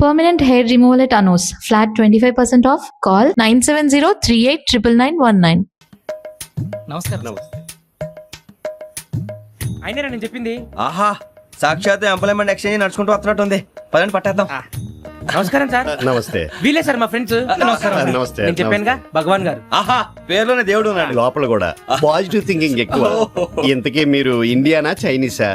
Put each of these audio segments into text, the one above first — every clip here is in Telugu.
Permanent hair removal at Anos. Flat 25% off. Call 970-389919. నమస్కారం. అయినా నేను చెప్పింది. ఆహా, సాక్షాత్ ఎంప్లాయ్మెంట్ ఎక్స్చేంజ్ నడుచుకుంటూ వస్తున్నట్టు ఉంది. పదండి పట్టేద్దాం. నమస్కారం సార్. నమస్తే. వీలే సార్ మా ఫ్రెండ్స్. నమస్కారం. నమస్తే. నేను చెప్పానుగా భగవాన్ గారు. ఆహా, పేరులోనే దేవుడు ఉన్నాడు. లోపల కూడా పాజిటివ్ థింకింగ్ ఎక్కువ. ఇంతకీ మీరు ఇండియానా చైనీసా?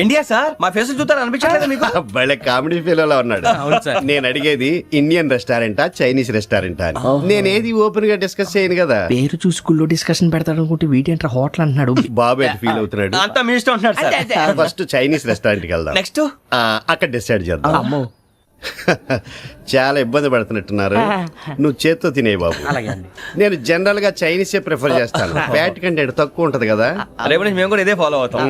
India sir. మా ఫేస్ చూస్తారు అనిపించలేదు మీకు? భలే కామెడీ ఫీల్ అలా ఉన్నాడు. అవును సార్. నేను అడిగేది ఇండియన్ రెస్టారెంటా చైనీస్ రెస్టారెంటా అని. నేనేది ఓపెన్ గా డిస్కస్ చేయను కదా. పేరు చూసి స్కూల్లో డిస్కషన్ పెడతాడు అనుకుంటే వీటేంట్రా హోటల్ అంటున్నాడు. బాబు ఎట్ ఫీల్ అవుతున్నాడు. అంతా మీ ఇష్టం అంటున్నాడు సార్. ఫస్ట్ చైనీస్ రెస్టారెంట్ కి వెళ్దాం. నెక్స్ట్ అక్కడ డిసైడ్ చేద్దాం. అమ్మో చాలా ఇబ్బంది పడుతున్నట్టున్నారు. నువ్వు చేత్తో తినే బాబు. అలాగే అండి. నేను జనరల్ గా చైనీసే ప్రిఫర్ చేస్తాను. ఫ్యాట్ కంటెంట్ తక్కువ ఉంటది కదా. రేపు నుంచి మేము కూడా ఇదే ఫాలో అవుతాం.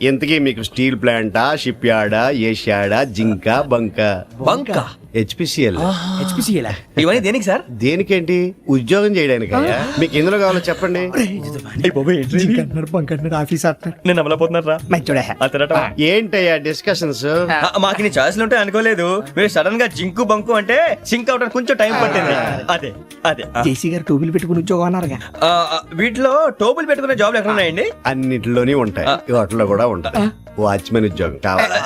ఇంతకీ మీకు స్టీల్ ప్లాంటా, షిప్ యార్డా, ఏషియాడా, జింక, బంకా? బంకా, హెచ్పిసిఎల్. హెచ్పిసిఎలా? ఇవన్నీ దేనికి సార్? దేనికేంటి? ఉద్యోగం చేయడానికి. మీకు ఎందులో కావాలో చెప్పండి. నేను అమలపోతున్నారా? ఏంటయ్యా డిస్కషన్స్? మాకు నీ ఛాయిస్లు ఉంటాయి అనుకోలేదు. మీరు సడన్ గా జింకు బంకు అంటే సింక్ అవడానికి కొంచెం టైం పట్టింది. అదే అదే జేసీ గారు టోపీలు పెట్టుకుని ఉద్యోగం అన్నారుగా. వీటిలో టోపులు పెట్టుకునే జాబ్లు ఎక్కడ ఉన్నాయండి? అన్నిటిలోనే ఉంటాయి. వాటిలో కూడా ఉంటాయి. వాచ్మెన్ ఉద్యోగం కావాలా?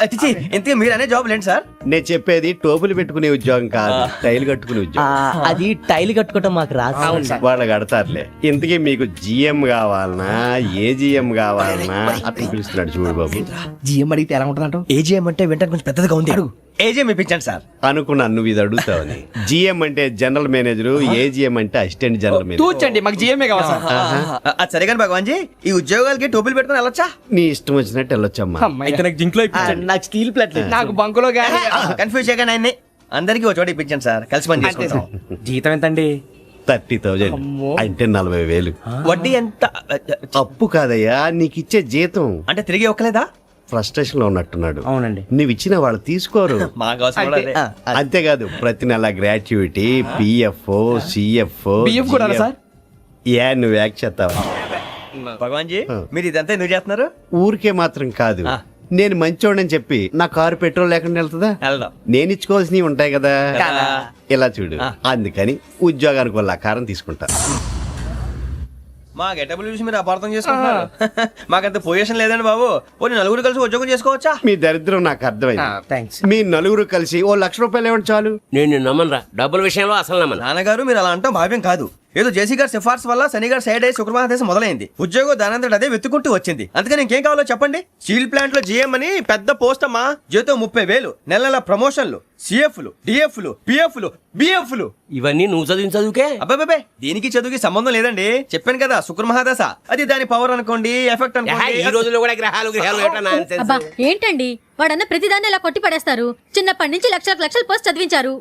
ఇంతకీ మీరు అనే జాబ్ ఏంటి సార్? నేను చెప్పేది టోపులు పెట్టుకునే ఉద్యోగం కాదు, టైల్ కట్టుకునే ఉద్యోగం. అది టైల్ కట్టుకోవటం మాకు రాదు. వాళ్ళు కడతారులే. ఇంతకీ మీకు జిఎం కావాలనా, ఏ జిఎం కావాలనా? అట్లా పిలుస్తున్నాడు చూడు బాబు. జిఎం అడిగితే ఎలా ఉంటుందంట? ఏజీఎం అంటే వింటానికి కొంచెం పెద్దదిగా ఉంది. ఏజీఎం ఇప్పించండి సార్. అనుకున్నాను నువ్వు ఇది అడుగుతావని. జిఎం అంటే జనరల్ మేనేజర్, ఏజిఎం అంటే అసిస్టెంట్ జనరల్ మేనేజర్. తూచండి, మాకు జిఎంఏ కావాలి సార్. అది సరే కానీ భగవాన్ జీ, ఈ ఉద్యోగాలకి టోపులు పెట్టుకుని వెళ్ళొచ్చా? నీ ఇష్టం వచ్చినట్టు వెళ్ళొచ్చమ్మా. నాకు జింక్లో నాకు స్టీల్ ప్లేట్ నాకు బంకులో గానీ కన్ఫ్యూజ్ చేయగానే ఆయన్ని అందరికీ ఒక చోట ఇప్పించండి సార్. కలిసి పని చేసుకుంటాం. జీతం ఎంతండి? 30,000 అంటే 40,000. వడ్డీ ఎంత? అప్పు కాదయ్యా, నీకు ఇచ్చే జీతం. అంటే తిరిగి ఒక్కలేదా? ఫ్రస్ట్రేషన్ లో ఉన్నట్టున్నాడు. అవునండి. నువ్వు ఇచ్చిన వాళ్ళు తీసుకోరు. మాకు అవసరం కూడా అదే. అంతేకాదు ప్రతి నెల గ్రాట్యుటీ, పిఎఫ్, సిఎఫ్. బియ్యం కూడా సార్? ఏ నువ్వు యాక్ట్ చేస్తావా? భగవాన్ జీ, మీరు ఇదంతా ఎందుకు చేస్తున్నారు? ఊరికే మాత్రం కాదు. నేను మంచోడని చెప్పి నా కారు పెట్రోల్ లేకుండా వెళ్తుందా? వెళ్దాం. నేను ఇచ్చుకోవాల్సినవి ఉంటాయి కదా. కదా. ఇలా చూడు. అందుకని ఉద్యోగానికి వాళ్ళ ఆకారం తీసుకుంటా. మా గెటబుల్ చూసి మీరు అపార్థం చేసుకుంటున్నారు. మాకంత పొజిషన్ లేదండి బాబు. పోనీ నలుగురు కలిసి ఉద్యోగం చేసుకోవచ్చా? మీ దరిద్రం నాకు అర్థమైంది. థ్యాంక్స్. మీ నలుగురు కలిసి ఓ ₹1,00,000 ఇవ్వండి చాలు. నేను నమ్మనరా, డబ్బుల విషయంలో అసలు నమ్మను. నాన్నగారు మీరు అలా అంటాం భావ్యం కాదు. ఏదో జేసీ గారి సిఫార్సు వల్ల శని గారు సైడ్ అయ్యి శుక్రమహాదేశం మొదలైంది. ఉద్యోగం దానంతటి అదే వెతుకుంటూ వచ్చింది. అందుకని ఇంకేం కావాలో చెప్పండి. స్టీల్ ప్లాంట్ లో జీఎం అని పెద్ద పోస్ట్ అమ్మా. జీతం 30,000, నెల నెల ప్రమోషన్లు, సిఎఫ్లు, డిఎఫ్లు, పిఎఫ్లు, బిఎఫ్లు. ఇవన్నీ నువ్వు చదివిన చదువుకే. అబ్బాబే, దీనికి చదువుకి సంబంధం లేదండి. చెప్పాను కదా, శుక్రమహాదశ. అది దాని పవర్ అనుకోండి, ఎఫెక్ట్ ఈ అనుకోండి. రోజుల్లో కూడా గ్రహాలు ఏటా nonsense? అబ్బా ఏంటండి వాడన్న ప్రతిదాన్ని ఇలా కొట్టి పడేస్తారు. చిన్నప్పటి నుంచి లక్షలు పోస్ట్ చదివించారు.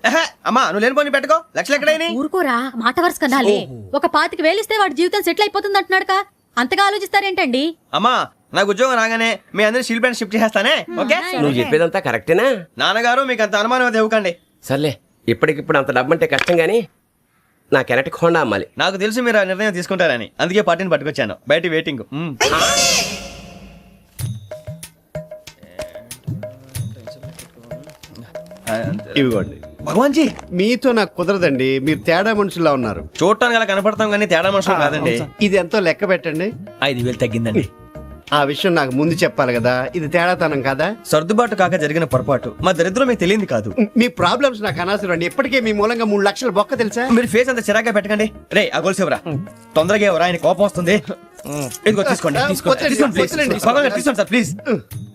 అమ్మా నువ్వు లేని పోనీ పెట్టుకో. లక్షలు ఎక్కడైనా ఊరుకోరా, మాట వరుస కదాలే. ఒక 25,000 ఇస్తే వాడి జీవితం సెటిల్ అయిపోతుంది అంటున్నాడుకా. అంతగా ఆలోచిస్తారేంటండి? అమ్మా నాకు ఉద్యోగం రాగానే మీ అందరి స్టీల్ ప్లాంట్ షిఫ్ట్ చేస్తానే. ఓకే? నువ్వు చెప్పేదంతా కరెక్టేనా? నాన్నగారు మీకు అంత అనుమానం అది ఇవ్వకండి. సర్లే, ఇప్పటికిప్పుడు అంత డబ్బు అంటే కష్టం గానీ నాకు ఎలక్ట్రిక్ హోండా అమ్మాలి. నాకు తెలుసు మీరు ఆ నిర్ణయం తీసుకుంటారని, అందుకే పార్టీని పట్టుకొచ్చాను. బయట వెయిటింగ్. ఇవ్వండి. భగవాన్ జీ, మీతో నాకు కుదరదండి. మీరు తేడా మనుషుల్లా ఉన్నారు. చూడటానికి అలా కనపడతాం కానీ తేడా మనుషులు కాదండి. ఇది ఎంతో లెక్క పెట్టండి. 5,000 తగ్గిందండి. ఆ విషయం నాకు ముందు చెప్పాలి కదా. ఇది తేడాతనం కదా. సర్దుబాటు కాక జరిగిన పొరపాటు. మా దరిద్రం మీకు తెలియంది కాదు. మీ ప్రాబ్లమ్స్ నాకు అనవసరం అండి. ఇప్పటికే మీ మూలంగా 3,00,000 బొక్క తెలుసా. మీరు ఫేస్ అంత చిరాగ్గా పెట్టకండి. రే ఆ గొలుసు ఎవరా? తొందరగా ఎవరా? ఆయన కోపం వస్తుంది. ఇదిగో తీసుకోండి. తీసుకోండి ప్లీజ్. భగవాన్ గారు తీసుకోండి సార్ ప్లీజ్.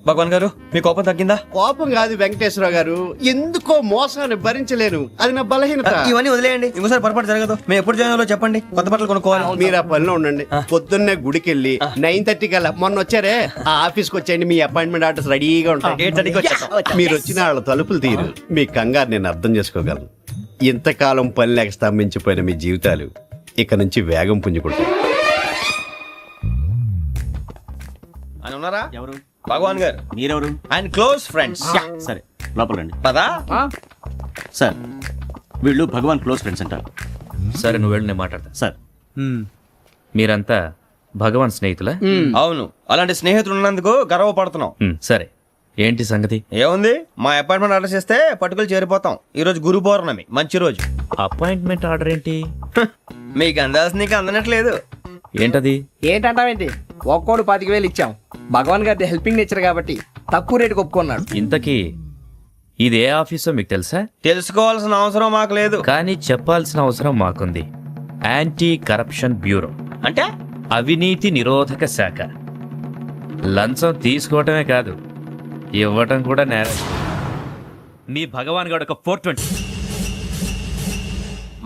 భగవాన్ గారు మీ కోపం తగ్గిందా? కోపం కాదు వెంకటేశ్వర గారు, ఎందుకో మోసాన్ని భరించలేను. అది నా బలహీనత. ఇవన్నీ వదిలేయండి. ఇంకోసారి పొరపాటు జరగదు. మేము ఎప్పుడు జాయిన్ చెప్పండి. కొత్త బట్టలు కొనుక్కోవాలి. మీరు ఆ పనిలో ఉండండి. పొద్దున్నే గుడికి వెళ్ళి 9:30 కల్లా, మొన్న వచ్చారే ఆ ఆఫీస్కి వచ్చేయండి. మీ అపాయింట్మెంట్ ఆర్డర్స్ రెడీగా ఉంటాయి. 8:30కి వచ్చేస్తాం. మీరు వచ్చిన వాళ్ళ తలుపులు తీరు. మీ కంగారు నేను అర్థం చేసుకోగలను. ఇంతకాలం పని లేక స్తంభించిపోయిన మీ జీవితాలు ఇక నుంచి వేగం పుంజుకుంటాయి. ఆయన ఉన్నారా? ఎవరు? భగవాన్ గారు. మీరెవరు? ఆయన క్లోజ్ ఫ్రెండ్స్. సరే లోపల రండి. పదా సార్, వీళ్ళు భగవాన్ క్లోజ్ ఫ్రెండ్స్ అంటారు. సరే నువ్వు వెళ్ళి నేను మాట్లాడతా. సార్, మీరంతా భగవాన్ స్నేహితులా? అవును, అలాంటి స్నేహితులు ఉన్నందుకు గర్వపడుతున్నాం. సరే, ఏంటి సంగతి? ఏముంది, మా అపాయింట్మెంట్ ఆర్డర్ చేస్తే పట్టుకులు చేరిపోతాం. ఈ రోజు గురు పౌర్ణమి, మంచి రోజు. అపాయింట్మెంట్ ఆర్డర్ ఏంటి? మీకు అందాల్సిన నీకు అందనట్లేదు. ఏంటది? ఏంటంటావేంటి? ఒక్కోడు 25,000 ఇచ్చాం. భగవాన్ గారి హెల్పింగ్ నేచర్ కాబట్టి తక్కువ రేటుకి ఒప్పుకున్నాడు. ఇంతకీ ఇది ఏ ఆఫీసో మీకు తెలుసా? తెలుసుకోవాల్సిన అవసరం మాకు లేదు. కానీ చెప్పాల్సిన అవసరం మాకుంది. యాంటీ కరప్షన్ బ్యూరో, అంటే అవినీతి నిరోధక శాఖ. లంచం తీసుకోవటమే కాదు, ఇవ్వటం కూడా నేరం. మీ భగవాన్ గారు ఒక 420.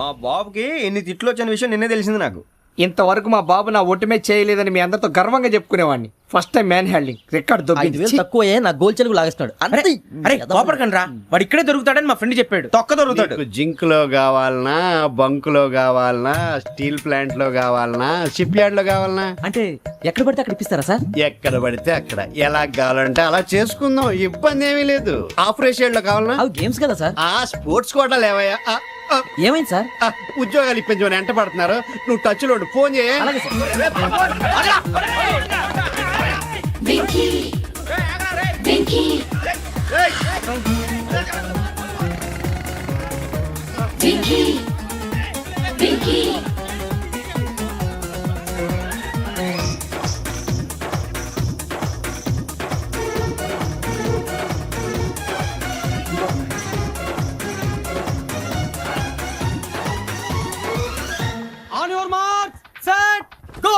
మా బాబుకి ఎన్ని తిట్లు వచ్చిన విషయం నిన్నే తెలిసింది నాకు. ఇంతవరకు మా బాబు నా ఒట్టుమే చేయలేదని మీ అందరితో గర్వంగా చెప్పుకునేవాడిని. First time man handing record దొబ్బింది. తక్కువే నా గోల్ చెలుగు లాగేస్తున్నాడు. అరే కోపడకండి రా, వాడు ఇక్కడే దొరుకుతాడని మా ఫ్రెండ్ చెప్పాడు. తొక్క దొరుకుతాడు. మీకు జింక్ లో కావాలనా, బంక్ లో కావాలనా, స్టీల్ ప్లాంట్ లో కావాలనా, షిప్ యార్డ్ లో కావాలనా? అంటే ఎక్కడ పడితే అక్కడ ఇప్పిస్తారా సార్? ఎక్కడ పడితే అక్కడ, ఎలా కావాలంటే అలా చేసుకుందాం, ఇబ్బంది ఏమీ లేదు. ఆపరేషన్ లో కావాలనా? అవి గేమ్స్ కదా సార్. ఆ స్పోర్ట్స్ కోటా లేవయ్యా. ఏమైంది సార్? ఉద్యోగాలు ఇప్పించమని ఎంట పడుతున్నారు. నువ్వు టచ్ లో ఫోన్ చేయ. అలాగే sir. On your mark set go.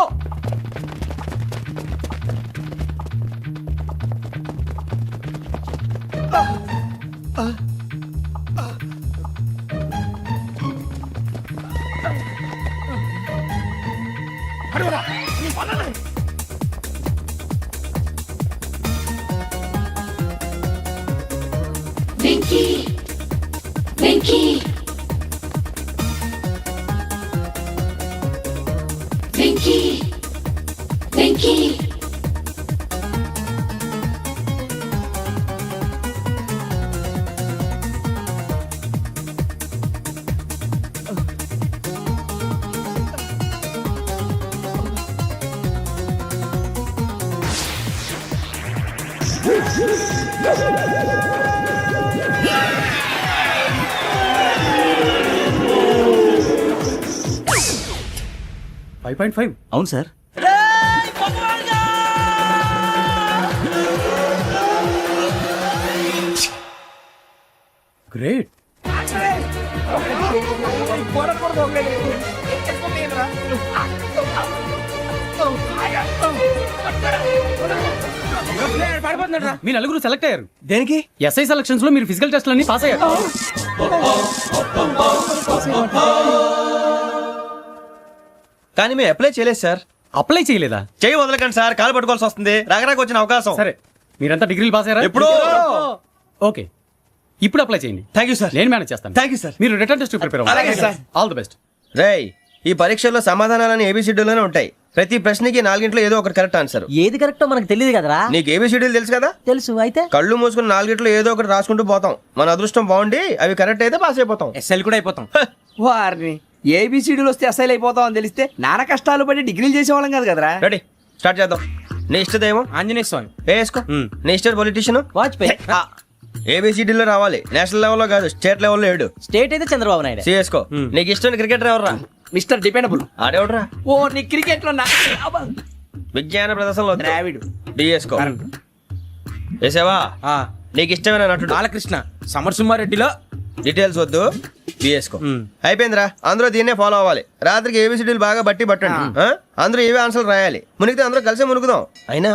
అవును సార్. గ్రేట్. మీ నలుగురు సెలెక్ట్ అయ్యారు. దేనికి? ఎస్ఐ సెలక్షన్స్ లో మీరు ఫిజికల్ టెస్ట్ అన్ని పాస్ అయ్యారు. కానీ మేము అప్లై చేయలేదు సార్. అప్లై చేయలేదా? చేయి వదలకండి సార్, కాలు పట్టుకోవాల్సి వస్తుంది. రాగరాకు వచ్చిన అవకాశం. సరే, మీరంతా డిగ్రీలు పాస్ అయ్యారా? ఎప్పుడో. ఓకే, ఇప్పుడు అప్లై చేయండి. Thank you sir. నేను మేనేజ్ చేస్తాను. Thank you sir. మీరు రిటర్న్ టెస్ట్ ప్రిపేర్ అలాగే సార్. All the best. రేయ్, ఈ పరీక్షల్లో సమాధానాలని ఏబిసిడ్యూల్లోనే ఉంటాయి. ప్రతి ప్రశ్నకి 4 ఏదో ఒకటి కరెక్ట్ ఆన్సర్. ఏది కరెక్టో మనకు తెలియదు కదరా. నీకు ఏబిసిడ్యూల్ తెలుసు కదా? తెలుసు. అయితే కళ్ళు మూసుకుని 4 ఏదో ఒకటి రాసుకుంటూ పోతాం. మన అదృష్టం బాగుండి అవి కరెక్ట్ అయితే పాస్ అయిపోతాం. ఎస్ఎల్ కూడా అయిపోతాం. వారిని ఏబిసిడీలు వస్తే ఎస్ఐలు అయిపోతాం అని తెలిస్తే నానా కష్టాలు పడి డిగ్రీలు చేసేవాళ్ళం కాదు కదరా. రెడీ, స్టార్ట్ చేద్దాం. నీ ఇష్టదేమో ఆంజనేయ స్వామి. వేసుకో. నీ ఇష్ట పొలిటీషియన్ వాజ్పేయి. ఏబిసిడీలో రావాలి, నేషనల్ లెవెల్లో కాదు, స్టేట్ లెవెల్లో 7. స్టేట్ అయితే చంద్రబాబు నాయుడు. సిఎస్కో. నీకు ఇష్టం క్రికెటర్ ఎవర్రా? Mister dependable. ఆడేవడరా? ఓ నీ క్రికెట్ లో విజ్ఞాన ప్రదర్శనలో ద్రావిడు. డిఎస్కో. వేసావా? నీకు ఇష్టమైన నటుడు? బాలకృష్ణ. సమర్సింహారెడ్డిలో డీటెయిల్స్ వద్దు, బిఎస్కో. అయిపోయిందిరా, అందరూ దీన్నే ఫాలో అవ్వాలి. రాత్రికి ఏబిసిడీలు బాగా బట్టి పట్టండి. అందరూ ఏవే ఆన్సర్లు రాయాలి. మునిగితే అందరూ కలిసి మునుగుదాం. అయినా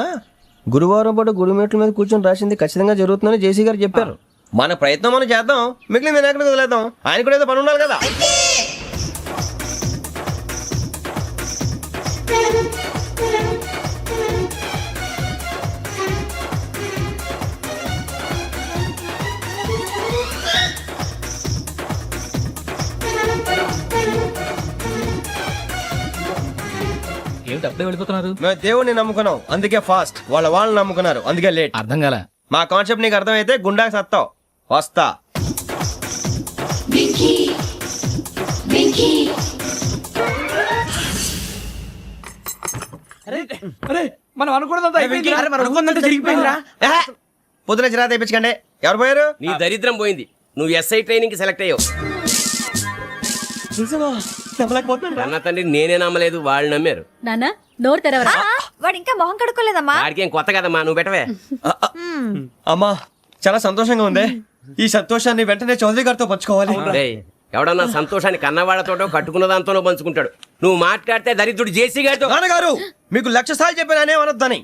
గురువారం పాటు గురుమేట్ల మీద కూర్చొని రాసింది ఖచ్చితంగా జరుగుతుందని జేసీ గారు చెప్పారు. మన ప్రయత్నం మనం చేద్దాం, మిగిలింది నేను ఎక్కడికి వదిలేద్దాం. ఆయన కూడా ఏదో పని ఉండాలి కదా. ఏమిటి అప్పుడే వెళ్ళిపోతున్నారు? మేము దేవుడిని నమ్ముకున్నాం, అందుకే ఫాస్ట్. వాళ్ళని నమ్ముకున్నారు, అందుకే లేట్. అర్థం కాల. మా కాన్సెప్ట్ నీకు అర్థమైతే గుండాకి సత్తావు. వస్తా. అరే మనం అనుకున్నదంతా అయిపోయింది. అనుకున్నదంతా జరిగిపోయిందిరా. పొద్దున చిరా తెప్పించకండి. ఎవరు పోయారు? నీ దరిద్రం పోయింది. నువ్వు ఎస్ఐ ట్రైనింగ్ కి సెలెక్ట్ అయ్యావు. అన్న తండ్రి నేనే నమ్మలేదు, వాళ్ళు నమ్మారు. నాన్న నోరు తెరవరా. వాడు ఇంకా మొహం కడుక్కోలేదమ్మా. వాడికి ఏం కొత్త కదమ్మా, నువ్వు పెట్టవే. అమ్మా చాలా సంతోషంగా ఉంది. ఈ సంతోషాన్ని వెంటనే చౌదరి గారితో పంచుకోవాలి. డేయ్, ఎవడన్నా సంతోషాన్ని కన్నవాళ్లతోటో కట్టుకున్న దాంతోనో పంచుకుంటాడు. నువ్వు మాట్లాడితే దరిద్రుడు జేసీ గారితో. నాన్నగారు మీకు 1,00,000 సార్లు చెప్పాను అనే అనొద్దని.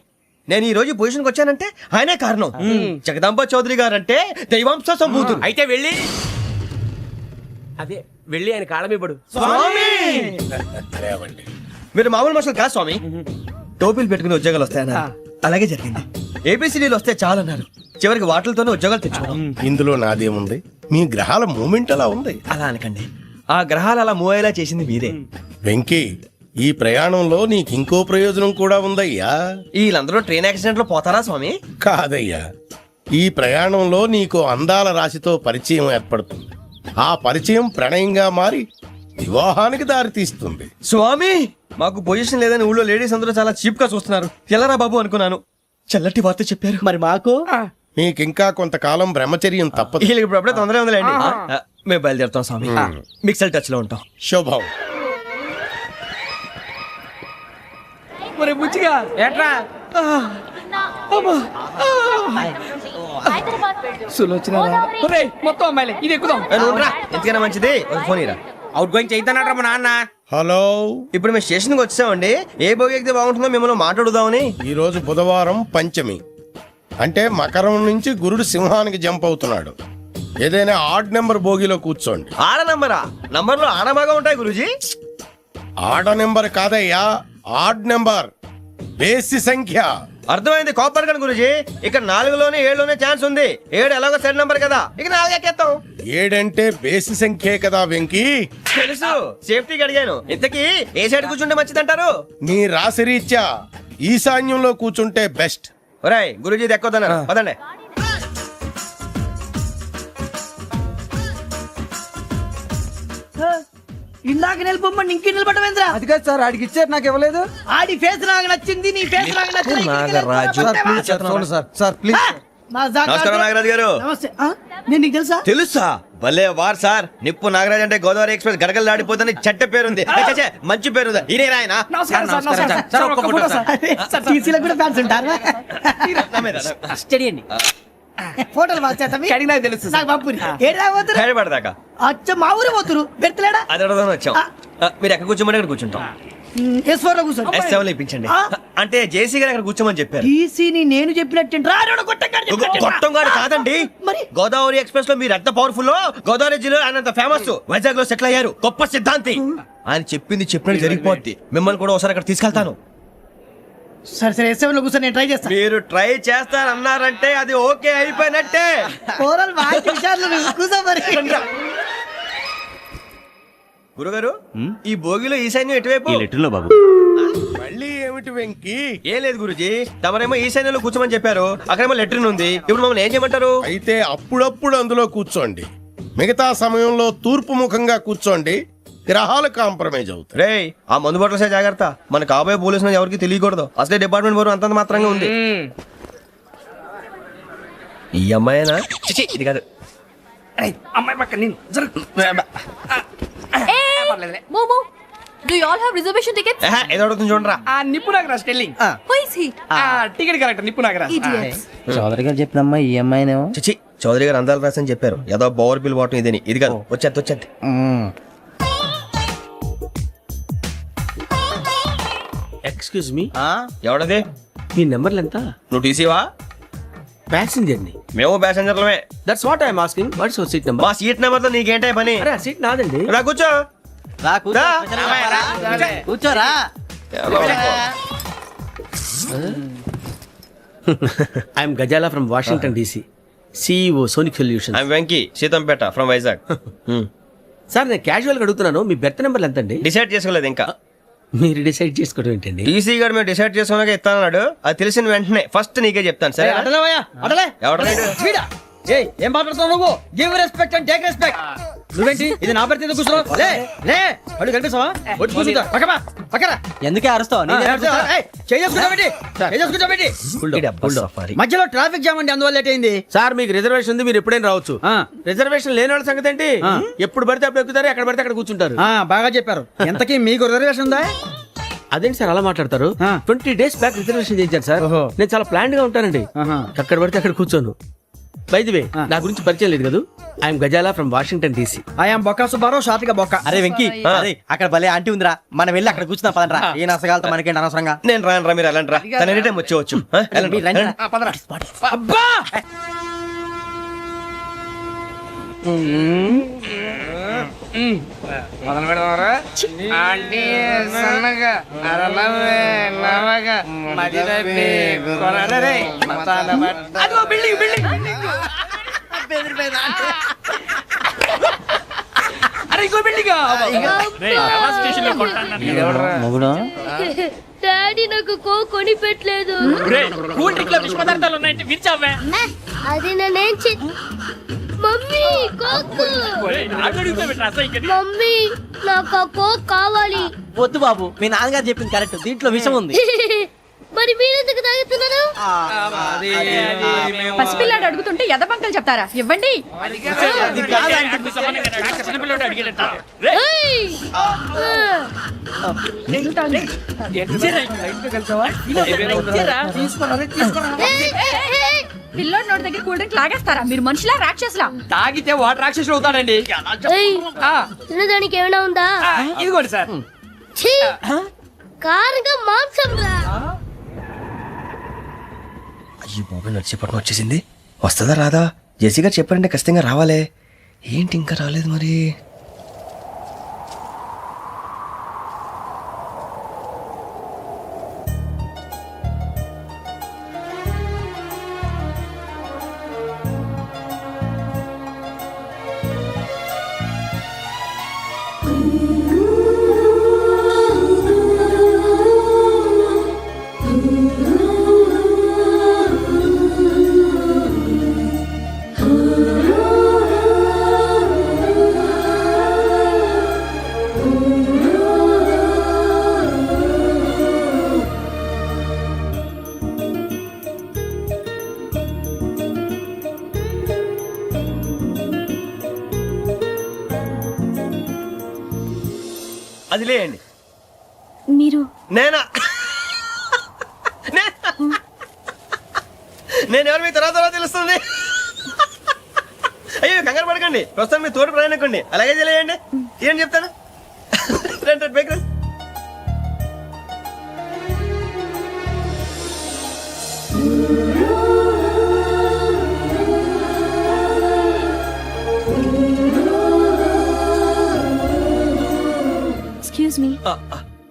నేను ఈ రోజు పొజిషన్కి వచ్చానంటే ఆయనే కారణం. జగదాంబ చౌదరి గారు అంటే దైవాంశ సంభూతుడు. అయితే వెళ్ళి అదే వెళ్ళి ఆయన కాళ్ళమివ్వడు. స్వామి మీరు మామూలు మనుషులు కాదు స్వామి. టోపీలు పెట్టుకుని ఉద్యోగాలు వస్తాయన్నారు, అలాగే జరిగింది. ఏబిసిడీలు వస్తే చాలన్నారు, చివరికి వాటిలతోనే ఉద్యోగాలు తెచ్చుకున్నాం. ఇందులో నాదేముంది? మీ గ్రహాల మూమెంట్ అలా ఉంది. అలా అనకండి, ఆ గ్రహాలు అలా మూవ్ అయ్యేలా చేసింది మీరే. వెంకీ, ఈ ప్రయాణంలో నీకు ఇంకో ప్రయోజనం కూడా ఉందయ్యా. వీళ్ళందరూ ట్రైన్ యాక్సిడెంట్ లో పోతారా స్వామి? కాదయ్యా, ఈ ప్రయాణంలో నీకు అందాల రాశితో పరిచయం ఏర్పడుతుంది. ఆ పరిచయం ప్రణయంగా మారి వివాహానికి దారితీస్తుంది. స్వామి మాకు పొజిషన్ లేదని ఊళ్ళో లేడీస్ అందరూ చాలా చీప్ గా చూస్తున్నారు. ఎలారా బాబు అనుకున్నాను, చల్లటి వార్త చెప్పారు. మరి మాకు నీకింకా కొంతకాలం బ్రహ్మచర్యం తప్పదు. వీళ్ళకి ఇప్పుడు అప్పుడే తొందరగా ఉందిలేండి. మేము బయలుదేరుతాం స్వామి, మిక్సెల్ టచ్ లో ఉంటాం. శుభం. మరి బుచ్చిగా ఏట్రా సులోచన మొత్తం అమ్మాయిలే, ఇది ఎక్కుదాం. ఎందుకైనా మంచిది ఒక ఫోన్ ఇరా. అవుట్ గోయింగ్ చేద్దానట్రా మా నాన్న. హలో, ఇప్పుడు మేము స్టేషన్కి వచ్చామండి. ఏ బోగి ఎక్కితే బాగుంటుందో మిమ్మల్ని మాట్లాడుదామని. ఈరోజు బుధవారం పంచమి, అంటే మకరం నుంచి గురుడు సింహానికి జంప్ అవుతున్నాడు. ఏదైనా ఆడ్ నెంబర్ బోగిలో కూర్చోండి. ఆడ నంబరా? నంబర్లు ఆడబాగా ఉంటాయి గురూజీ. ఆడ నెంబర్ కాదయ్యా, ఆడ్ నెంబర్, బేసి సంఖ్య. అర్థమైంది, కాపర్ కానీ గురూజీ. ఇక్కడ 4లోనే 7లోనే ఛాన్స్ ఉంది. 7 ఎలాగో సెడ్ నంబర్ కదా, ఇక 4 ఎక్కేస్తాం. 7 అంటే బేసి సంఖ్యే కదా వెంకీ. తెలుసు, సేఫ్టీకి అడిగాను. ఇంతకీ ఏ సైడ్ కూర్చుంటే మంచిదంటారు? నీ రాశి రీత్యా ఈశాన్యంలో కూర్చుంటే బెస్ట్. ఒరాయ్ గురూజీ దెక్కొద్దన్నారు, పదండి. ఇందాక నిలబొమ్మని ఇంకే నిలబడమేంద్రా? అది కాదు సార్, ఆడికి ఇచ్చారు, నాకు ఇవ్వలేదు. ఆడి ఫేస్ నాకు నచ్చింది, నీ ఫేస్ నాకు నచ్చింది. Sir please. నమస్కారం నాగరాజు గారు. నమస్తే. నేను నీకు తెలుసా? తెలుసా? భలే వార్ సార్. నిప్పు నాగరాజ్ అంటే గోదావరి ఎక్స్ప్రెస్ గడగలు దాడిపోతుంది చెట్ట పేరుంది. ఛే, మంచి పేరు. ఇదే ఆయన. నమస్కారం సార్. నమస్కారం సార్. ఒక్క ఫోటో సార్. సార్ టీసీలో కూడా ఫ్యాన్స్ ఉంటారా? స్టడీ అండి. ఫోటోలు మార్చేస్తాం. కడిగి నాకు తెలుసు సార్. నాకు పంపుని. ఏడా పోతురు? హైదరాబాద్ అచ్చ మా ఊరు పోతురు. పెడతలేడా? అది అడగదామని వచ్చాం. మీరు ఎక్కడ కూర్చోమని అక్కడ కూర్చుంటాం. S4 లో కూర్చో. S7 ఇప్పించండి. అంటే జేసీ గారు అక్కడ కూర్చోమని చెప్పారు. టీసీని నేను చెప్పినట్టు గొట్టంగాడు కాదండి, మరి గోదావరి ఎక్స్ప్రెస్ లో మీరు ఎంత పవర్ఫుల్, గోదావరి జిల్లా ఆయన ఫేమస్, వైజాగ్ లో సెటిల్ అయ్యారు, గొప్ప సిద్ధాంతి. ఆయన చెప్పింది చెప్పినట్టు జరిగిపోద్ది. మిమ్మల్ని కూడా ఒకసారి అక్కడ తీసుకెళ్తాను. సరే సరే, S7 లో కూర్చో, నేను ట్రై చేస్తాను. మీరు ట్రై చేస్తారన్నారంటే అది ఓకే అయిపోయినట్టే. ఓరల్ వాయిస్ విషయాలు కూర్చో మరి. గురుగారు, ఈ భోగిలో ఈశాన్యం ఎటువైపు? ఈ లెటర్లో బాబు. మళ్ళీ ఏమిటి వెంకీ? ఏం లేదు గురుజీ, తమరేమో ఈశాన్యంలో కూర్చోమని చెప్పారు, అక్కడేమో లెటర్ ఉంది. ఇప్పుడు మమ్మల్ని ఏం చేయమంటారు? అయితే అప్పుడప్పుడు అందులో కూర్చోండి, మిగతా సమయంలో తూర్పు ముఖంగా కూర్చోండి. గ్రహాలు కాంప్రమైజ్ అవుతాయి. రే, ఆ మందు బట్టలసే జాగ్రత్త. మన కాబోయే పోలీసులు ఎవరికి తెలియకూడదు. అసలే డిపార్ట్మెంట్ బోరు అంతంత మాత్రంగా ఉంది. ఈ అమ్మాయినా? చిచి, ఇది కాదు. అమ్మాయి పక్క నేను momo, do you all have reservation tickets? ఏదో అడుగుతుంది చూడరా. ఆ నిప్పు Nagaraj telling. Who is he? Ticket correct, నిప్పు నాగరాజ్. Idiots. చౌదరి గారు చెప్పినమ్మా ఈ అమ్మాయినేమో. చిచి, చౌదరి గారు అందాలు రాసని చెప్పారు. ఏదో బోర్ బిల్ వాటం ఇదని. ఇది కాదు, వచ్చేది. Excuse me, ఎవడది? మీ నెంబర్లు ఎంత? నువ్వు టీసీవా? ప్యాసింజర్ ని. మేము ప్యాసెంజర్లమే. That's what I'm asking. What's your seat number? మా సీట్ నెంబర్ తో నీకేంటే పని? అరే, సీట్ నాదండి. రా కూర్చో. రా కూర్చో. రా. కూర్చోరా. I'm Gazala from Washington DC, CEO Sonic solution. I'm Venky, Seethampeta from Vizag. Sir, నేను క్యాజువల్ గా అడుగుతున్నాను, మీ బెర్త్ నెంబర్లు ఎంత అండి? డిసైడ్ చేసుకోలేదు ఇంకా. మీరు డిసైడ్ చేసుకోవడం ఏంటండి? టీసీ గారు మేము డిసైడ్ చేసుకున్నాక ఇస్తానన్నాడు. అది తెలిసిన వెంటనే ఫస్ట్ నీకే చెప్తాను. సరే అటలేవయ్యా, అటలే. ఎవరు? ఏయ్ ఏం మాట్లాడుతున్నావు నువ్వు? Give respect and take respect. నువ్వేంటి ఇది నా పరిస్థితి ఎందుకు కూర్చున్నావు? లే లే అడుగు కనిపిస్తావా? వచ్చి కూర్చుంటా పక్కమా పక్కరా. ఎందుకే అరుస్తావు మధ్యలో ట్రాఫిక్ జామ్ అండి, అందువల్ల లేట్ అయింది. సార్ మీకు రిజర్వేషన్ ఉంది, మీరు ఎప్పుడైనా రావచ్చు. రిజర్వేషన్ లేని వాళ్ళ సంగతి ఏంటి? ఎప్పుడు పడితే అప్పుడు ఎక్కుతారు, ఎక్కడ పడితే అక్కడ కూర్చుంటారు. బాగా చెప్పారు. ఎంతకీ మీకు రిజర్వేషన్ ఉందా? అదేంటి సార్ అలా మాట్లాడతారు? 20 days బ్యాక్ రిజర్వేషన్ చేయించారు సార్. నేను చాలా ప్లాన్డ్ గా ఉంటానండి. అక్కడ పడితే అక్కడ కూర్చోను. బై ది వే, నా గురించి పరిచయం లేదు కదా. I'm Gazala from Washington DC. I'm Bokka Subbarao, షాతిక బొక్క. అరే వెంకీ, అరే అక్కడ భలే ఆంటీ ఉందిరా, మనం వెళ్ళి అక్కడ కూర్చున్నా పదరా. ఏ నసగాలతో మనకేంటి అనవసరంగా. నేను రాను రా, మీరు వెళ్ళండి రా. తన ఎనీ టైం వచ్చేవచ్చు. అబ్బా మొదలు పెడదామరా? సన్నగా అరలవే నవగా మదిరపి కొరడరే మతాల బట్ట. అదిగో బిల్డింగ్ బిల్డింగ్. అరే ఇంకో బిల్డింగ్. డాడీ నాకు కో కొని పెట్టలేదు. కూల్ డ్రింక్ లో విష పదార్థాలు ఉన్నాయంటే విరిచావే. అది నేనేం మమ్మీ కోక్. మమ్మీ నాకు ఆ కోక్ కావాలి. వద్దు బాబు, మీ నాన్నగారు చెప్పింది కరెక్ట్, దీంట్లో విషయం ఉంది. మరి మీరెందుకు తాగుతున్నారు? పసిపిల్లాడు అడుగుతుంటే ఎదబంకలు చెప్తారా? ఇవ్వండి. ఏయ్! పిల్లోడి నోటి దగ్గర కూల్ డ్రింక్ లాగేస్తారా? మీరు మనుషులా రాక్షసులా? తాగితే వాటర్ రాక్షసులు అవుతాడండి. ఏయ్! తినడానికి ఏమైనా ఉందా? ఇదిగోండి సార్. ఛీ! కారంగా మాంసం రా. అయ్యి బాబాయ్, నడిచేపట్నం వచ్చేసింది. వస్తుందా రాదా? జెసి గారు చెప్పారంటే ఖచ్చితంగా రావాలే. ఏంటి ఇంకా రాలేదు మరి? అది లేయండి. మీరు నేనా? నేను ఎవరు మీ తర్వాత తెలుస్తుంది. అయ్యో కంగారు పడకండి, ప్రస్తుతం మీ తోటి ప్రయాణకండి. అలాగే తెలియండి. ఏం చెప్తాను. రండి బైక్ రండి. ఎక్స్క్యూజ్ మీ,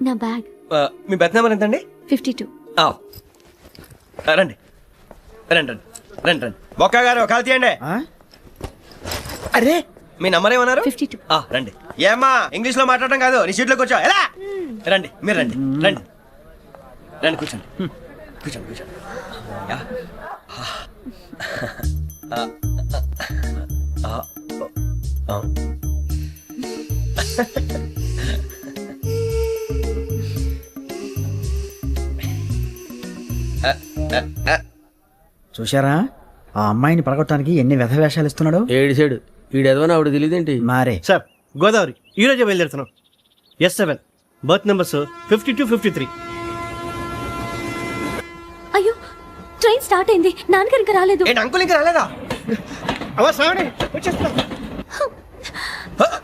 నా బ్యాగ్. మీ బెత్ నెంబర్ ఎంతండి? 52. రండి రండి రండి రండి రండి. బొక్క గారు కాల్ తీయండి. అరే మీ నంబర్ ఏమన్నారు? 52. రండి. ఏమ్మా ఇంగ్లీష్ లో మాట్లాడటం కాదు, నీ సీట్లోకి వచ్చా. ఎలా రండి, మీరు రండి రండి రండి, కూర్చోండి కూర్చోండి కూర్చోండి. యా. చూశారా ఆ అమ్మాయిని పడగొట్టడానికి ఎన్ని వ్యధ వేషాలు ఇస్తున్నాడు? ఏడు సైడు ఈడెదవని ఆవిడ తెలియదేంటి? మారే సార్ గోదావరి ఈ రోజే బయలుదేరుతున్నాం. S7 berth numbers 52, 53. అయ్యో, ట్రైన్ స్టార్ట్ అయింది. నాన్నగారు ఇంకా రాలేదు. ఏంటి అంకుల్ ఇంకా రాలేదా?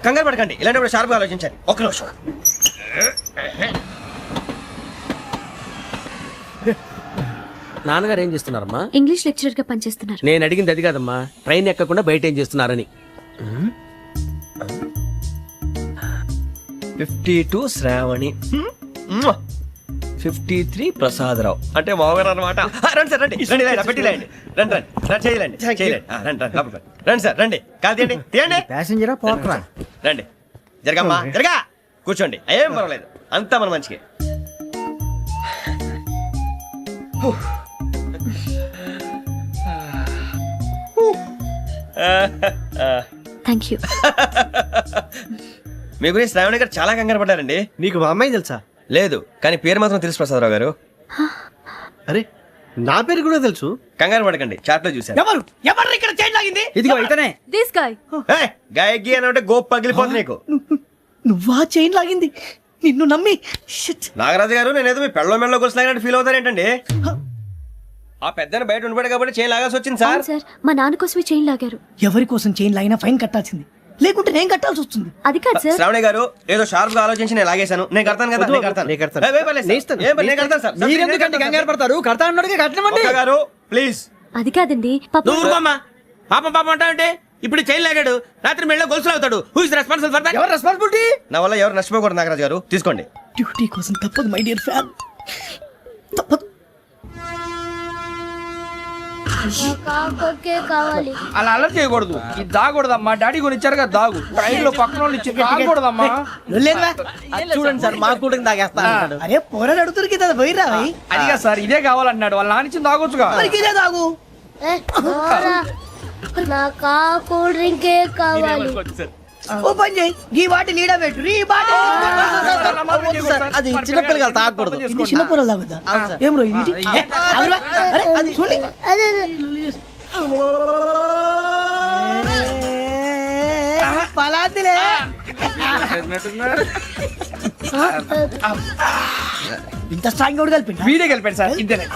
కంగారు పడకండి, ఇలాంటప్పుడు షార్ప్గా ఆలోచించండి. ఒక్క నిమిషం. నాన్నగారు ఏం చేస్తున్నారమ్మా? ఇంగ్లీష్ లెక్చరర్ గా పనిచేస్తున్నారు. నేను అడిగింది అది కాదమ్మా, ట్రైన్ ఎక్కకుండా బయట ఏం చేస్తున్నారని. 52 శ్రావణి, 53 ప్రసాదరావు అంటే మామగారు అనమాట. రండి సార్ రండి రండి, పెట్టి రండి రండి రండి రండి, చేయలేండి చేయలేండి. రండి రండి లోపలికి రండి సార్, రండి కాదు తీయండి తీయండి. ప్యాసింజరా పోట్రా? రండి జరగమ్మా జరగా, కూర్చోండి. ఏం పర్వాలేదు, అంతా మన మంచిగా. Thank you. మీ గురించి శ్రావణి గారు చాలా కంగారు పడ్డారండి. నీకు మా అమ్మాయి తెలుసా? లేదు, కానీ పేరు మాత్రం తెలుసు ప్రసాదరావు గారు. అరే నా పేరు కూడా తెలుసు. కంగారు పడకండి, చాట్ లో చూశాను. ఎవరు ఎవరు ఇక్కడ చైన్ లాగింది? ఇదిగో ఇతనే. This guy. గాయకి అని అంటే గోప్ పగిలిపోతుంది నీకు. నువ్వా చైన్ లాగింది? నిన్ను నమ్మి షిట్. నాగరాజు గారు, నేనేదో మీ పెళ్ళ మెళ్ళలో గురిసిలాగినట్టు ఫీల్ అవుతారేంటండి? ఆ పెద్దని బయట ఉండిపోయాడు కాబట్టి చేయి లాగాల్సి వచ్చింది సార్. సార్ మా నాన్న కోసమే చైన్ లాగారు. ఎవరి కోసం చైన్ లాగినా ఫైన్ కట్టాల్సింది, లేకుంటే నేను కట్టాల్సి వస్తుంది. అది కాదు సార్. శ్రావణి గారు ఏదో షార్ప్ గా ఆలోచించి నేను లాగేశాను. నేను కడతాను కదా, నేను కడతాను. నేను కడతాను. ఏ, ఏ, పర్లేదు సార్. ఏ, నేను కడతాను సార్. మీరెందుకంటే కంగారు పడతారు? కడతా అన్నాడుగా కట్టమండి. ఒక్క గారు ప్లీజ్. అది కాదండి పాప. నువ్వు ఊరుకోమ్మా. పాపం పాపం అంటావంటే ఇప్పుడు చైన్ లాగాడు, రాత్రి మెళ్ళ గొలుసులు అవుతాడు. Who is responsible for that? ఎవరు రెస్పాన్సిబిలిటీ? నా వల్ల ఎవరు నష్టపోకూడదు నాగరాజు గారు, తీసుకోండి. డ్యూటీ కోసం తప్పదు మై డియర్ ఫ్యాన్, తప్పదు. అలా అలర్ట్ చేయకూడదు. ఇది దాగకూడదమ్మా. డాడీ కొని ఇచ్చారు కదా దాగు. ట్రైన్ లో పక్కన వాళ్ళు ఇచ్చి దాగకూడదమ్మా. లేదురా. చూడండి సార్, మా కూడా తాగేస్తా. అరే పోరాడు అడుగుతారు కదా, పోయిరా భయ్. అదిగా సార్, ఇదే కావాలన్నాడు. వాళ్ళ నాన్న ఇచ్చింది తాగొచ్చుగా. మరి ఇదే తాగు. నాకు కూల్ డ్రింకే కావాలి. ఓ పని చేయి, ఈ బాటి లీడ పెట్టు. ఈ బాటి అది చిన్నపిల్లలు తాగకూడదు. ఇది చిన్న పొరలు తాగుతా. ఏం రో ఇది? అవురా? అరే అది చూడండి. పలాతిలే. ఇంత స్ట్రాంగ్ కూడా కలిపి వీడే కలిపాడు సార్. ఇద్దరే.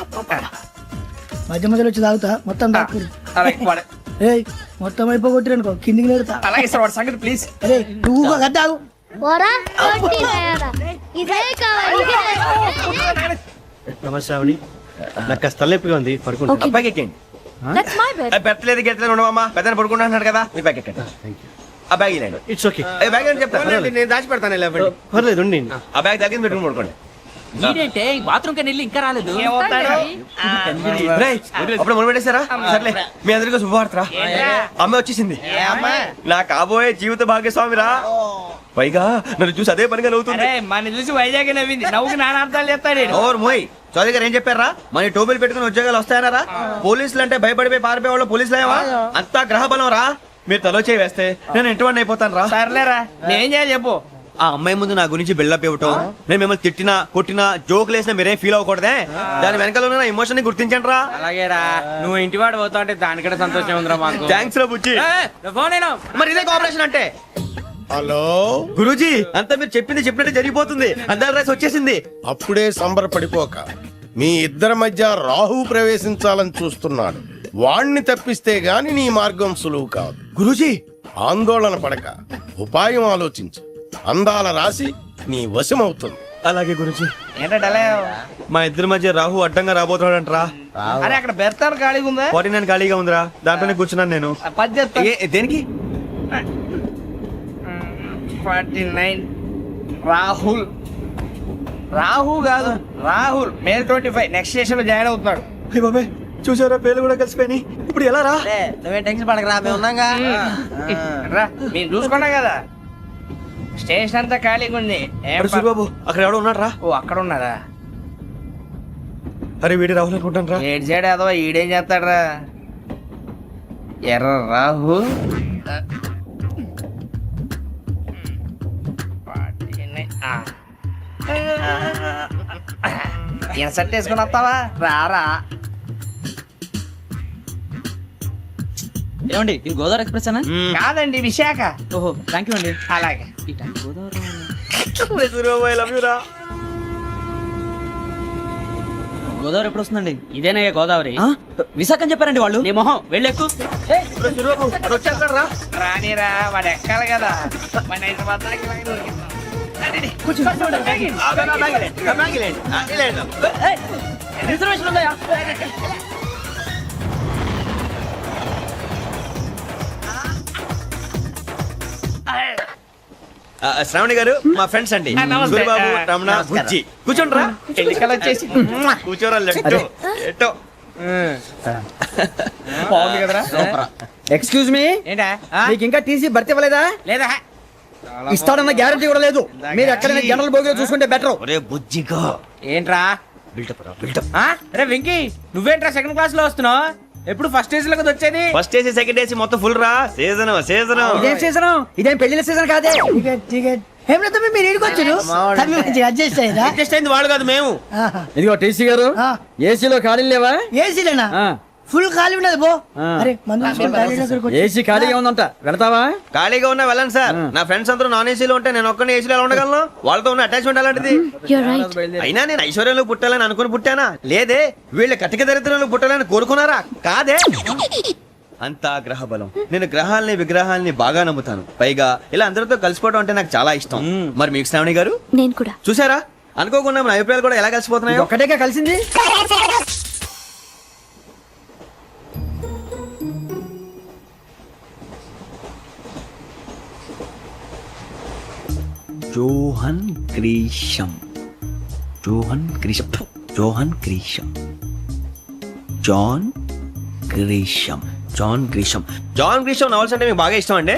మధ్య మధ్యలో వచ్చి తాగుతా, మొత్తం తాగుతుంది. అలాగే వాడు. ఏయ్ మొత్తం అయిపోగొట్టిరనుకో కిందికి నేడుతా. అలాగే సార్, వాడు సంగతి ప్లీజ్. అరే నువ్వు కదా తాగు. ఇదే కావాలి. నమస్తే ఆవిడ. నాకు కాస్త తలెప్పిగా ఉంది, పడుకుంటా. Okay. బ్యాగ్ ఎక్కండి. That's my bed. పెట్టలేదు గెట్టలేదు ఉండవమ్మా. పెద్దని పడుకుంటున్నాడు కదా, మీ బ్యాగ్ ఎక్కండి. ఆ బ్యాగ్ ఇలాండి. It's okay. బ్యాగ్ అని చెప్తాను. నేను దాచి పెడతాను. పర్లేదు ఉండి. ఆ బ్యాగ్ తగ్గింది పెట్టుకుని పడుకోండి. ఏంటంటే బాత్రూమ్ కని వెళ్ళి ఇంకా రాలేదు. రేయ్, అప్పుడు మొదలు పెట్టేశారా? సర్లే, మీ అందరికీ శుభవార్తరా. అమ్మ వచ్చేసింది. నా కాబోయే జీవిత భాగ్యస్వామిరా. పైగా నన్ను చూసి అదే పనిగా నవ్వుతుంది. మన చూసి వైజాగ్ నవ్వింది. నవ్వుకి నాన్న అర్థాలు చెప్తాడు. ఓర్ మోయ్, చౌదరి గారు ఏం చెప్పారా? మన టోబీలు పెట్టుకుని ఉద్యోగాలు వస్తాయనరా? పోలీసులు అంటే భయపడిపోయి పారిపోయే వాళ్ళు పోలీసులేవా? అంతా గ్రహ బలం రా. మీరు తలో చేయి వేస్తే నేను ఇంటివాడిని అయిపోతాను రా. సర్లేరా, నేనేం చేయాలి చెప్పు. ఆ అమ్మాయి ముందు నా గురించి బిల్డప్ ఇవ్వటం, నేను మిమ్మల్ని తిట్టినా కొట్టినా జోకులు వేసినా మీరేం ఫీల్ అవ్వకూడదే. దాని వెనకాల ఉన్న ఎమోషన్ ని గుర్తించండి రా. అలాగేరా, నువ్వు ఇంటివాడు పోతా అంటే దానికంటే సంతోషం ఉందిరా మాకు. థ్యాంక్స్ రా బుజ్జి. ఫోన్ అయినా మరి ఇదే కోఆపరేషన్ అంటే. హలో గురూజీ, అంతా మీరు చెప్పింది చెప్పినట్టు జరిగిపోతుంది. అందాల రైస్ వచ్చేసింది. అప్పుడే సంబరపడిపోక. మీ ఇద్దరి మధ్య రాహు ప్రవేశించాలని చూస్తున్నాడు. వాణ్ణి తప్పిస్తే గాని నీ మార్గం సులువు కాదు. గురూజీ, ఆందోళన పడక, ఉపాయం ఆలోచించు. అందాల రాశి నీ వశమవుతుంది. అలాగే గురూజీ. ఏంటంటే మా ఇద్దరి మధ్య రాహు అడ్డంగా రాబోతున్నాడంటరా. అరే అక్కడ బెర్తాను ఖాళీగా ఉందా? 49 ఖాళీగా ఉందిరా, దాంట్లోనే కూర్చున్నాను నేను. దేనికి? 49 రాహుల్. రాహు కాదు, రాహుల్. మే 25 నెక్స్ట్ స్టేషన్ లో జాయిన్ అవుతున్నాడు. అయ్య బాబాయ్, చూసారా పేర్లు కూడా కలిసిపోయినాయి. ఇప్పుడు ఎలా రా? నువ్వేం టెన్షన్ పడకరా, మేము ఉన్నాగా. రా, మీరు చూసుకున్నా కదా. స్టేషన్ అంతా ఖాళీగా ఉంది. అరే సూరిబాబు, అక్కడ ఎవడో ఉన్నాడు రా. ఓ అక్కడ ఉన్నారా? అరే వీడి రాహుల్ అనుకుంటాను రా. ఏడు సైడ్ అదో ఈడేం చేస్తాడరా? ఎర్ర రాహు. ఇన్సర్ట్ వేసుకుని వస్తావా? రారా. ఏమండి ఇది గోదావరి ఎక్స్ప్రెస్ అనా? కాదండి, విశాఖ. ఓహో థ్యాంక్ యూ అండి. అలాగే. సూరిబాబు, ఐ లవ్ యు రా. గోదావరి ఎప్పుడు వస్తుందండి? ఇదేనయ్య గోదావరి. విశాఖ అని చెప్పారండి వాళ్ళు. నీ మొహం వెళ్ళెక్కు. సూరిబాబు, అక్కడ వచ్చేస్తాడు రా. రానిరా, వాడు ఎక్కాలి కదా. మన హైదరాబాద్ దాకా ఇలాగే దొరికింది. రిజర్వేషన్ ఉందా? శ్రావణి గారు మా ఫ్రెండ్స్ అండి. నమస్తే. సూరిబాబు, రమణ, బుజ్జి. కూర్చోండి రా. ఎన్నికలు వచ్చేసి కూర్చోరా. లెట్టో ఎట్టో. బాగుంది కదరా. ఎక్స్క్యూజ్ మీ, ఏంటా? మీకు ఇంకా టీసీ భర్తీ ఇవ్వలేదా? లేదా ఇస్తాడన్న గ్యారంటీ కూడా లేదు. మీరు ఎక్కడైనా జనరల్ బోగిలో చూసుకుంటే బెటర్. ఒరే బుజ్జిగా, ఏంట్రా? బిల్డప్ రా, బిల్డప్. అరే వెంకీ, నువ్వేంట్రా సెకండ్ క్లాస్ లో వస్తున్నావు? ఎప్పుడు ఫస్ట్ ఏసీ కదా వచ్చేది. ఫస్ట్ ఏసీ సెకండ్ ఏసీ మొత్తం ఫుల్ రా. సీజన్ ఇదేం సీజన్? ఇదేం పెళ్లిన సీజన్ కాదే. టికెట్ టికెట్ ఏం లేదు, మీరు ఇడికొచ్చారు అడ్జస్ట్ అయ్యారా? అడ్జస్ట్ అయింది వాళ్ళు కాదు మేము. ఇదిగో టీసీ గారు, ఏసీలో ఖాళీ లేవా? ఏసీలేనా? ఫుల్ ఖాళీ ఉన్నది బో. అరే ఏసీ ఖాళీగా ఉందంట, వెళతావా? ఖాళీగా ఉన్నా వెళ్ళండి సార్. నా ఫ్రెండ్స్ అందరూ నాన్ ఏసీలో ఉంటే నేను ఒక్కనే ఏసీలో ఎలా ఉండగలను? వాళ్ళతో ఉన్న అటాచ్మెంట్ అలాంటిది. You're right. అయినా నేను ఐశ్వర్యంలో పుట్టాలని అనుకుని పుట్టానా? లేదే. వీళ్ళ కటిక దరిద్రంలో పుట్టాలని కోరుకున్నారా? కాదే. అంతా గ్రహ బలం. నేను గ్రహాలని విగ్రహాలని బాగా నమ్ముతాను. పైగా ఇలా అందరితో కలిసిపోవడం అంటే నాకు చాలా ఇష్టం. మరి మీకు శ్రావణి గారు? నేను కూడా. చూసారా, అనుకోకుండా మన అభిప్రాయాలు కూడా ఎలా కలిసిపోతున్నాయి. ఒక్కటేగా కలిసింది. Johan Grisham, Johan Grisham, Johan Grisham, John Grisham, John Grisham. John Grisham novels అంటే మీకు బాగా ఇష్టం అండి?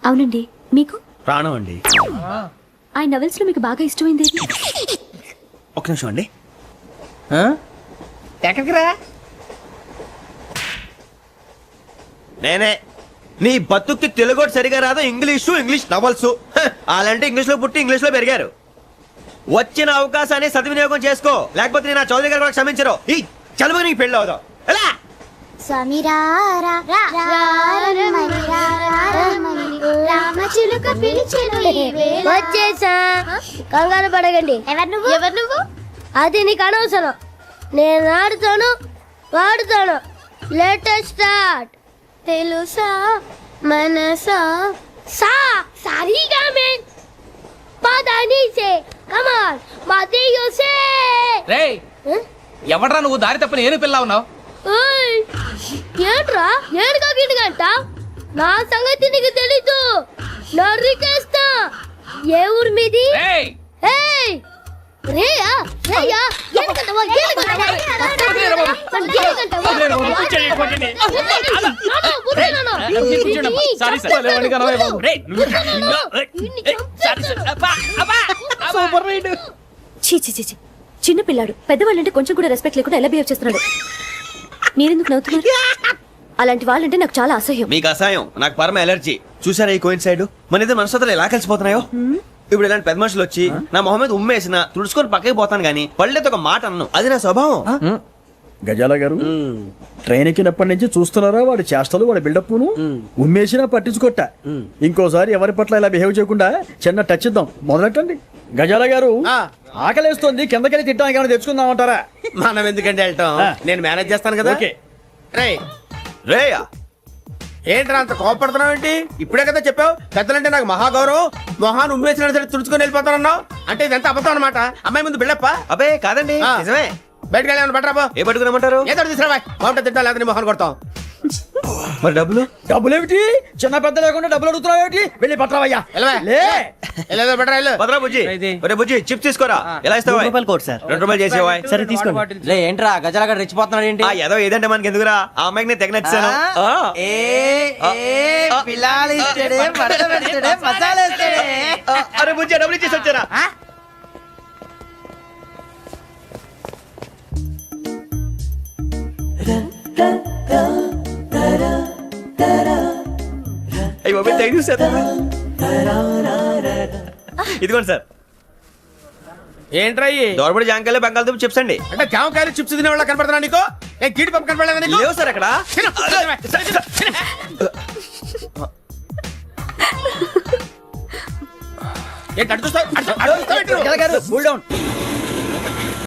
అవునండి. మీకు? ప్రాణం అండి. ఆ నవెల్స్ లో మీకు బాగా ఇష్టమైంది ఏది? ఒక్క నిమిషం అండి. ఎక్కడికి రా? నేనే. నీ బతుక్కి తెలుగు సరిగా రాదు, ఇంగ్లీష్ నవల్స్. అలాంటి ఇంగ్లీష్ లో పుట్టి ఇంగ్లీష్ లో పెరిగారు. వచ్చిన అవకాశాన్ని సద్వినియోగం చేసుకో, లేకపోతే నేను నా చౌదరి గారు కూడా క్షమించరు. ఈ చదువు నీకు పెళ్ళి అవుదాం. ఎలా? వచ్చేసా, కంగారు పడగండి. ఎవరు నువ్వు? అది నీకు అనవసరం. నేను ఆడుతాను, వాడుతాను. Latest start. తెలుసా మనసా సా సారీగా మెన్ పదని సే కమాన్ మదియో సే. రేయ్, ఎవడ్రా నువ్వు? దారి తప్పని ఏను పిల్ల ఉన్నావు. ఏంట్రా ఏడుగా గిడుగంట? నా సంగతి నీకు తెలీదు. నరికేస్తా. ఏ ఊరు మీది? ఏయ్ రేయా రేయా ఏడుగంటవా ఏడుగంటవా చిన్న పిల్లాడు పెద్దవాళ్ళంటే కొంచెం కూడా రెస్పెక్ట్ లేకుండా ఎలా బిహేవ్ చేస్తున్నాడు. మీరెందుకు నవ్వుతున్నారు? అలాంటి వాళ్ళంటే నాకు చాలా అసహ్యం. మీకు అసహ్యం, నాకు పరమ ఎలర్జీ. చూసారా ఈ కోయిన్ సైడ్? మన ఇద్దరు మనసులో ఎలా కలిసిపోతున్నాయో. ఇప్పుడు ఇలాంటి పెద్ద మనుషులు వచ్చి నా మొహం మీద ఉమ్మేసిన తుడుచుకొని పక్కకి పోతాను గానీ పళ్ళేతో ఒక మాట అన్ను. అది నా స్వభావం. గజాల గారు, ట్రైన్ ఎక్కినప్పటి నుంచి చూస్తున్నారా వాడి చేష్టలు, వాడి బిల్డప్ ను? ఉమ్మేసినా పట్టించుకోట. ఇంకోసారి ఎవరి పట్ల ఇలా బిహేవ్ చేయకుండా చిన్న టచ్ ఇద్దాం. మొదలెట్టండి. గజాల గారు, ఆకలేస్తుంది, కిందకెళ్ళి తిట్టడానికి ఏమైనా తెచ్చుకుందామంటారా? మనం ఎందుకంటే వెళ్తాం, నేను మేనేజ్ చేస్తాను కదా. రేయా ఏంట్రా అంత కోపడుతున్నావు ఏంటి? ఇప్పుడే కదా చెప్పావు పెద్దలంటే నాకు మహాగౌరవం, మొహాన్ని ఉమ్మేసిన సరే తుడుచుకొని వెళ్ళిపోతానన్నావు. అంటే ఇదంతా అబద్ధం అనమాట. అమ్మాయి ముందు బిళ్ళప్ప. అబ్బే కాదండి, నిజమే. బయటకు వెళ్ళి బట్రాబో. ఏ పట్టుకురమ్మంటారు? ఏదో తీసుకురా, బాగుంటుంది తింటా, లేదా మొహాన్ని కొడతాం. మరి డబ్బులు? డబ్బులు ఏమిటి? చిన్న పెద్ద లేకుండా డబ్బులు అడుగుతున్నావు ఏమిటి? వెళ్ళి పట్టరావయ్యా. భద్రా బుజ్జి, ఒరే బుజ్జి చిప్స్ తీసుకోరా. ఎలా ఇస్తావా? ₹2 చేసేవా? సరే తీసుకోండి. ఏంట్రా గజాల రెచ్చిపోతున్నాడు ఏంటి? ఏదో ఏదంటే మనకి ఎందుకురా, ఆ అమ్మాయికి నేను తెగ నచ్చాను. అరే బుజ్జి డబ్బులు ఇచ్చేసి వచ్చారా? ఇదిగోండి సార్. ఏంట్రా దోరబడి జాంకాయలు బంగాళదుంప చిప్స్ అండి. అంటే జామకాయలు చిప్స్ తినే వాళ్ళ కనపడుతున్నా నీకు? జీడి పంపు కనపడలేదా నీకు? లేవు సార్ అక్కడ. ఏంటి అడుగుతావు?